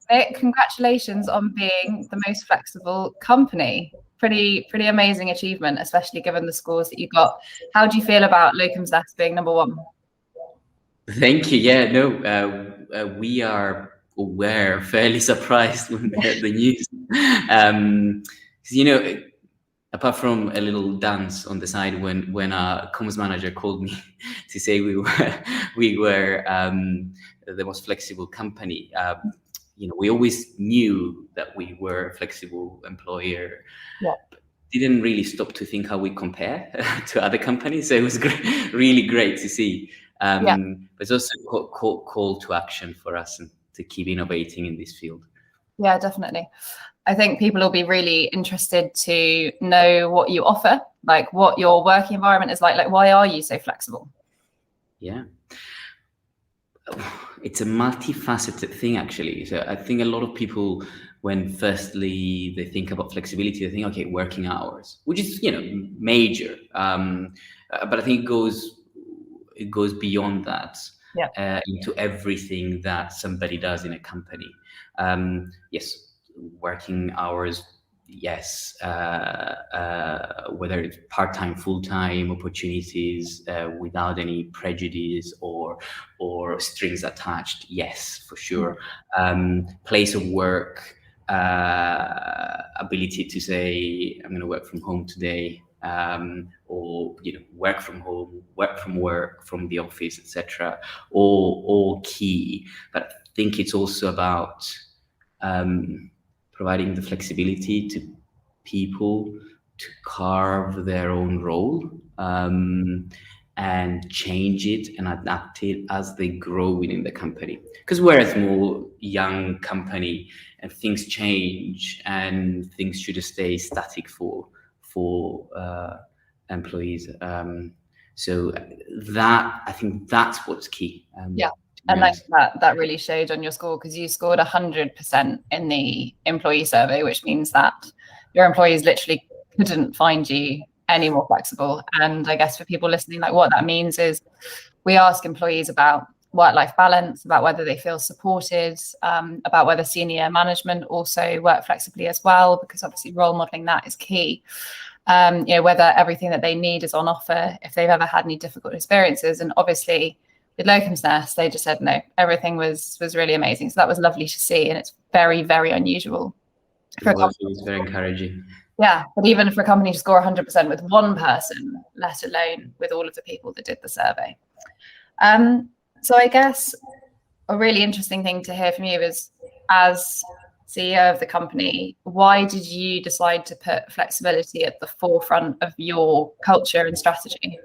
Nick, congratulations on being the most flexible company. Pretty amazing achievement, especially given the scores that you got. How do you feel about Locum's Nest being number one? Thank you. Yeah, no, we are fairly surprised when we heard the news. 'Cause, you know, apart from a little dance on the side when our comms manager called me to say we were the most flexible company. You know, we always knew that we were a flexible employer. Yeah. Didn't really stop to think how we compare to other companies. So it was really great to see. Yeah. But it's also a call to action for us and to keep innovating in this field. Yeah, definitely. I think people will be really interested to know what you offer, like what your working environment is like why are you so flexible? Yeah. It's a multifaceted thing, actually. So I think a lot of people, when firstly they think about flexibility, they think, okay, working hours, which is, you know, major. But I think it goes beyond that. Yeah. Into everything that somebody does in a company. Yes, working hours. Yes, whether it's part-time, full-time opportunities without any prejudice or strings attached. Yes, for sure. Place of work, ability to say, I'm going to work from home today, or, you know, work from home, work from the office, etc. All key. But I think it's also about providing the flexibility to people to carve their own role, and change it and adapt it as they grow within the company. Because we're a small, young company, and things change, and things should stay static for employees. So that, I think that's what's key. Yeah. And like that really showed on your score, because you scored 100% in the employee survey, which means that your employees literally couldn't find you any more flexible. And I guess for people listening, like what that means is we ask employees about work-life balance, about whether they feel supported, about whether senior management also work flexibly as well, because obviously role modeling that is key. You know, whether everything that they need is on offer, if they've ever had any difficult experiences. And obviously with Locum's Nest, they just said no, everything was really amazing. So that was lovely to see, and it's very it unusual. was very encouraging. Yeah, but even for a company to score 100% with one person, let alone with all of the people that did the survey. So I guess a really interesting thing to hear from you is, as CEO of the company, why did you decide to put flexibility at the forefront of your culture and strategy?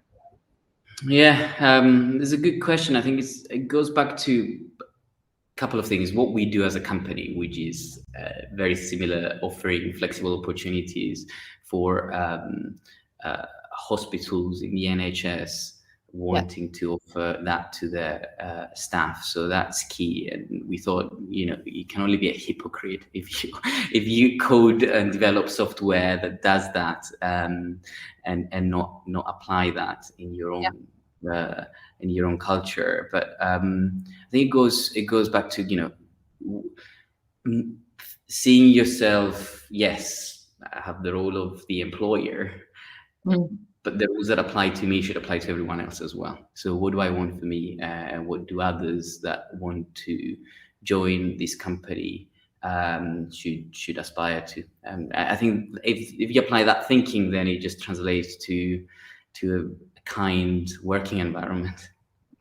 Yeah, it's a good question. I think it goes back to a couple of things. What we do as a company, which is very similar, offering flexible opportunities for hospitals in the NHS, wanting to offer that to their staff. So that's key. And we thought, you know, you can only be a hypocrite if you code and develop software that does that, and not apply that in your own in your own culture. But I think it goes back to, you know, seeing yourself. Yes, I have the role of the employer. But the rules that apply to me should apply to everyone else as well. So what do I want for me? And what do others that want to join this company should aspire to? And I think if you apply that thinking, then it just translates to a kind working environment.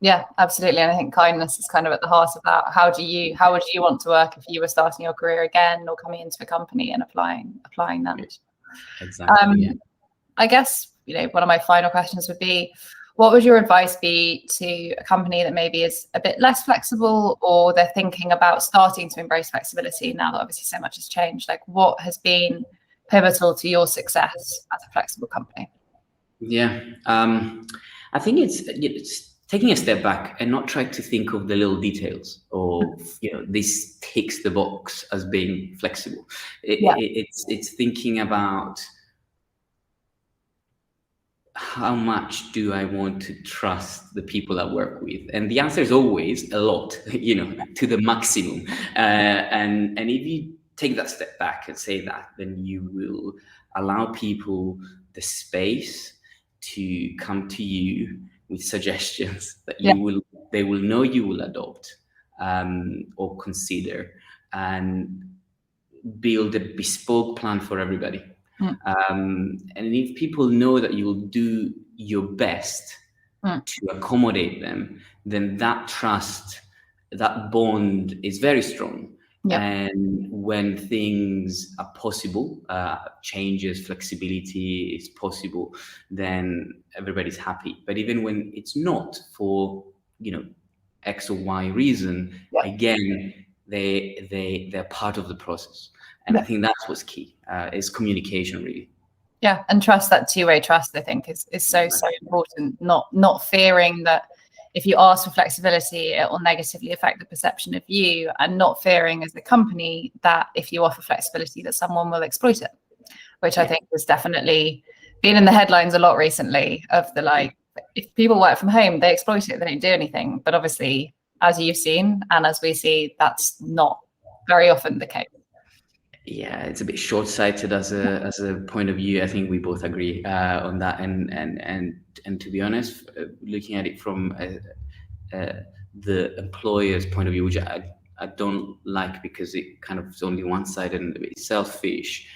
Yeah, absolutely. And I think kindness is kind of at the heart of that. How would you want to work if you were starting your career again or coming into a company and applying that? Exactly. Yeah. I guess, you know, one of my final questions would be, what would your advice be to a company that maybe is a bit less flexible, or they're thinking about starting to embrace flexibility now that obviously so much has changed? Like, what has been pivotal to your success as a flexible company? Yeah, I think it's taking a step back and not trying to think of the little details of, you know, this ticks the box as being flexible. It's thinking about how much do I want to trust the people I work with? And the answer is always a lot, to the maximum. And if you take that step back and say that, then you will allow people the space to come to you with suggestions that they will know you will adopt, or consider, and build a bespoke plan for everybody. And if people know that you will do your best to accommodate them, then that trust, that bond is very strong. And when things are possible, changes, flexibility is possible, then everybody's happy. But even when it's not, for X or Y reason, again, they're part of the process. And I think that's what's key, is communication, really. Yeah, and trust, that two-way trust, I think, is so important. Not fearing that if you ask for flexibility, it will negatively affect the perception of you, and not fearing as a company that if you offer flexibility that someone will exploit it, which I think has definitely been in the headlines a lot recently, of the if people work from home, they exploit it, they don't do anything. But obviously, as you've seen and as we see, that's not very often the case. Yeah, it's a bit short-sighted as a point of view. I think we both agree on that. And to be honest, looking at it from the employer's point of view, which I don't like, because it kind of is only one-sided and a bit selfish.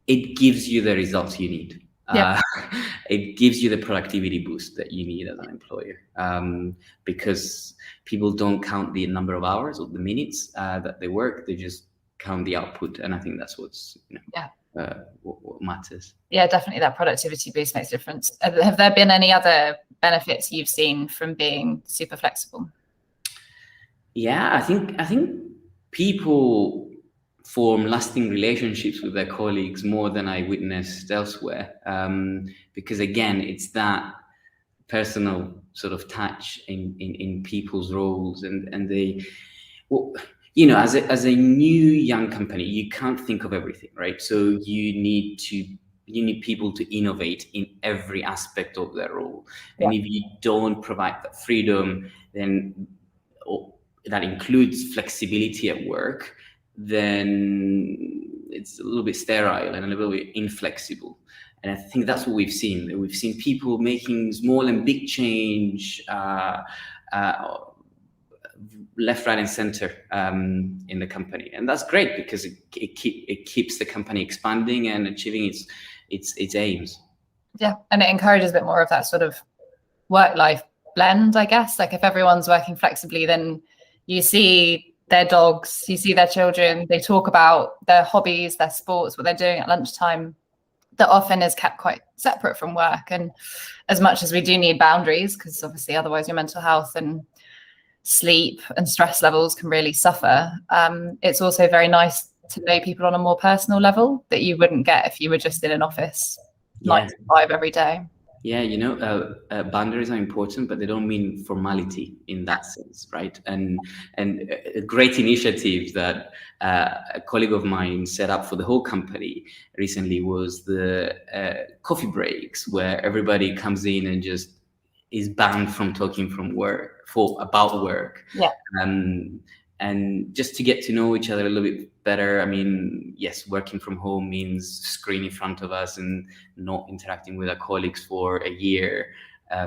It gives you the results you need. It gives you the productivity boost that you need as an employer, because people don't count the number of hours or the minutes that they work. They just count the output, and I think that's what's what matters. Yeah, definitely, that productivity boost makes a difference. Have there been any other benefits you've seen from being super flexible? Yeah, I think people form lasting relationships with their colleagues more than I witnessed elsewhere, because again, it's that personal sort of touch in people's roles, and they, as a new young company, you can't think of everything, right? So you need people to innovate in every aspect of their role. And if you don't provide that freedom, then that includes flexibility at work, then it's a little bit sterile and a little bit inflexible. And I think that's what we've seen. We've seen people making small and big change, left, right, and center in the company, and that's great, because it keeps the company expanding and achieving its aims. Yeah, and it encourages a bit more of that sort of work-life blend, I guess. Like, if everyone's working flexibly, then you see their dogs, you see their children, they talk about their hobbies, their sports, what they're doing at lunchtime. That often is kept quite separate from work. And as much as we do need boundaries, because obviously otherwise your mental health and sleep and stress levels can really suffer, it's also very nice to know people on a more personal level that you wouldn't get if you were just in an office 9 to 5 every day. Yeah, boundaries are important, but they don't mean formality in that sense, right? And a great initiative that a colleague of mine set up for the whole company recently was the coffee breaks, where everybody comes in and just is banned from talking about work. And just to get to know each other a little bit better. I mean, yes, working from home means screen in front of us and not interacting with our colleagues for a year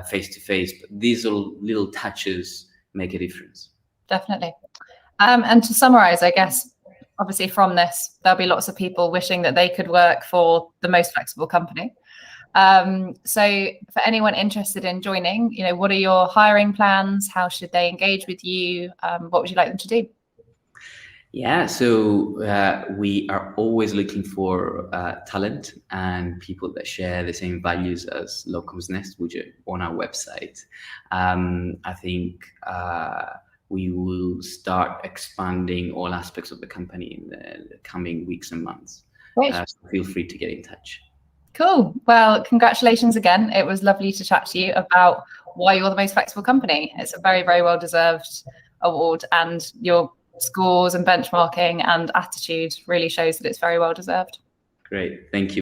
face to face. But these little touches make a difference. Definitely. And to summarize, I guess, obviously from this, there'll be lots of people wishing that they could work for the most flexible company. So for anyone interested in joining, what are your hiring plans? How should they engage with you? What would you like them to do? Yeah, so we are always looking for talent and people that share the same values as Locum's Nest, which are on our website. I think we will start expanding all aspects of the company in the coming weeks and months. So feel free to get in touch. Cool. Well, congratulations again. It was lovely to chat to you about why you're the most flexible company. It's a very, very well-deserved award, and your scores and benchmarking and attitude really shows that it's very well-deserved. Great. Thank you.